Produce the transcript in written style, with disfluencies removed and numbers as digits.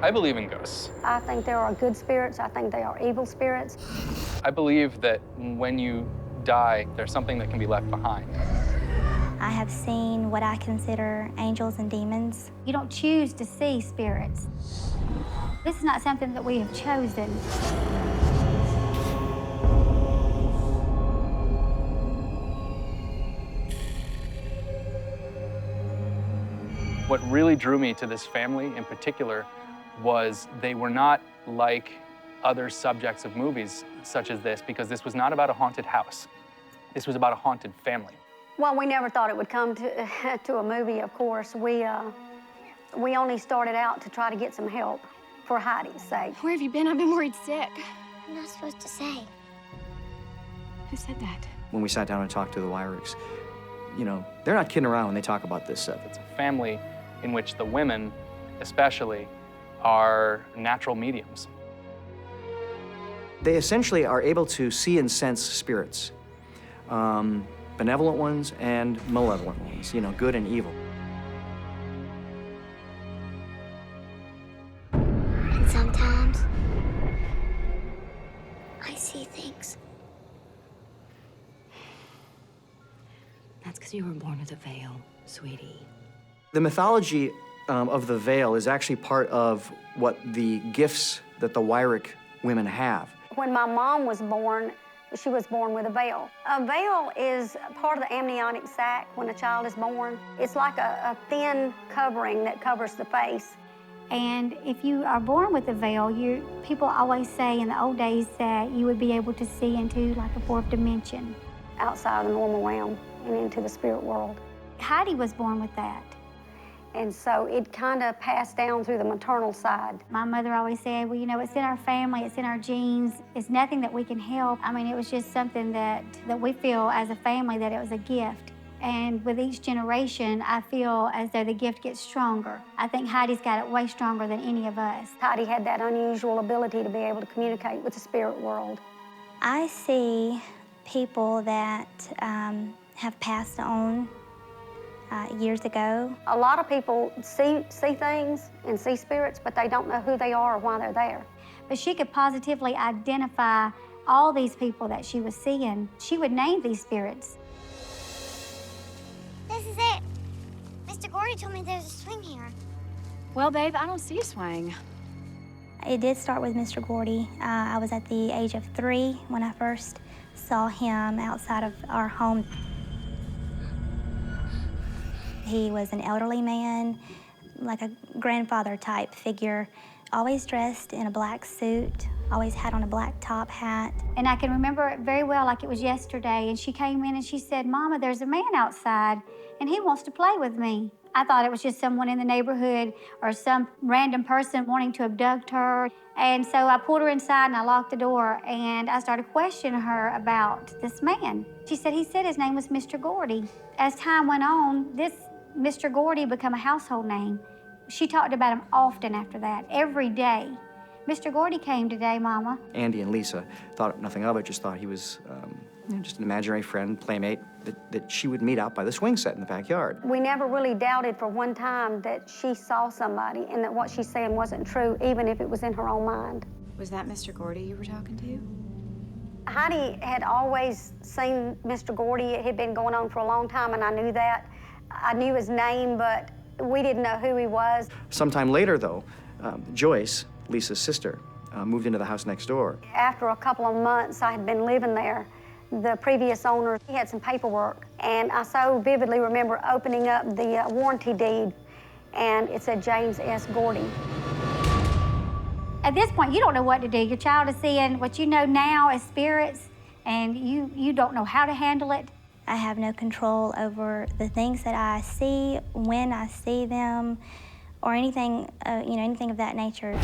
I believe in ghosts. I think there are good spirits. I think they are evil spirits. I believe that when you die, there's something that can be left behind. I have seen what I consider angels and demons. You don't choose to see spirits. This is not something that we have chosen. What really drew me to this family in particular was they were not like other subjects of movies such as this, because this was not about a haunted house. This was about a haunted family. Well, we never thought it would come to a movie, of course. We only started out to try to get some help for Heidi's sake. Where have you been? I've been worried sick. I'm not supposed to say. Who said that? When we sat down and talked to the Wyricks, you know, they're not kidding around when they talk about this stuff. It's a family in which the women, especially, are natural mediums. They essentially are able to see and sense spirits, benevolent ones and malevolent ones, you know, good and evil. And sometimes I see things. That's because you were born with a veil, sweetie. The mythology of the veil is actually part of what the gifts that the Wyrick women have. When my mom was born, she was born with a veil. A veil is part of the amniotic sac when a child is born. It's like a thin covering that covers the face. And if you are born with a veil, people always say in the old days that you would be able to see into like a fourth dimension. Outside of the normal realm and into the spirit world. Heidi was born with that. And so it kind of passed down through the maternal side. My mother always said, well, you know, it's in our family, it's in our genes. It's nothing that we can help. I mean, it was just something that we feel as a family that it was a gift. And with each generation, I feel as though the gift gets stronger. I think Heidi's got it way stronger than any of us. Heidi had that unusual ability to be able to communicate with the spirit world. I see people that have passed on years ago. A lot of people see things and see spirits, but they don't know who they are or why they're there. But she could positively identify all these people that she was seeing. She would name these spirits. This is it. Mr. Gordy told me there's a swing here. Well, babe, I don't see a swing. It did start with Mr. Gordy. I was at the age of 3 when I first saw him outside of our home. He was an elderly man, like a grandfather type figure, always dressed in a black suit, always had on a black top hat. And I can remember it very well, like it was yesterday, and she came in and she said, Mama, there's a man outside and he wants to play with me. I thought it was just someone in the neighborhood or some random person wanting to abduct her. And so I pulled her inside and I locked the door and I started questioning her about this man. She said, he said his name was Mr. Gordy. As time went on, this Mr. Gordy became a household name. She talked about him often after that, every day. Mr. Gordy came today, Mama. Andy and Lisa thought nothing of it, just thought he was just an imaginary friend, playmate, that she would meet out by the swing set in the backyard. We never really doubted for one time that she saw somebody and that what she's saying wasn't true, even if it was in her own mind. Was that Mr. Gordy you were talking to? Heidi had always seen Mr. Gordy. It had been going on for a long time, and I knew that. I knew his name, but we didn't know who he was. Sometime later, though, Joyce, Lisa's sister, moved into the house next door. After a couple of months I had been living there, the previous owner, he had some paperwork, and I so vividly remember opening up the warranty deed, and it said James S. Gordy. At this point, you don't know what to do. Your child is seeing what you know now as spirits, and you don't know how to handle it. I have no control over the things that I see, when I see them, or anything, anything of that nature.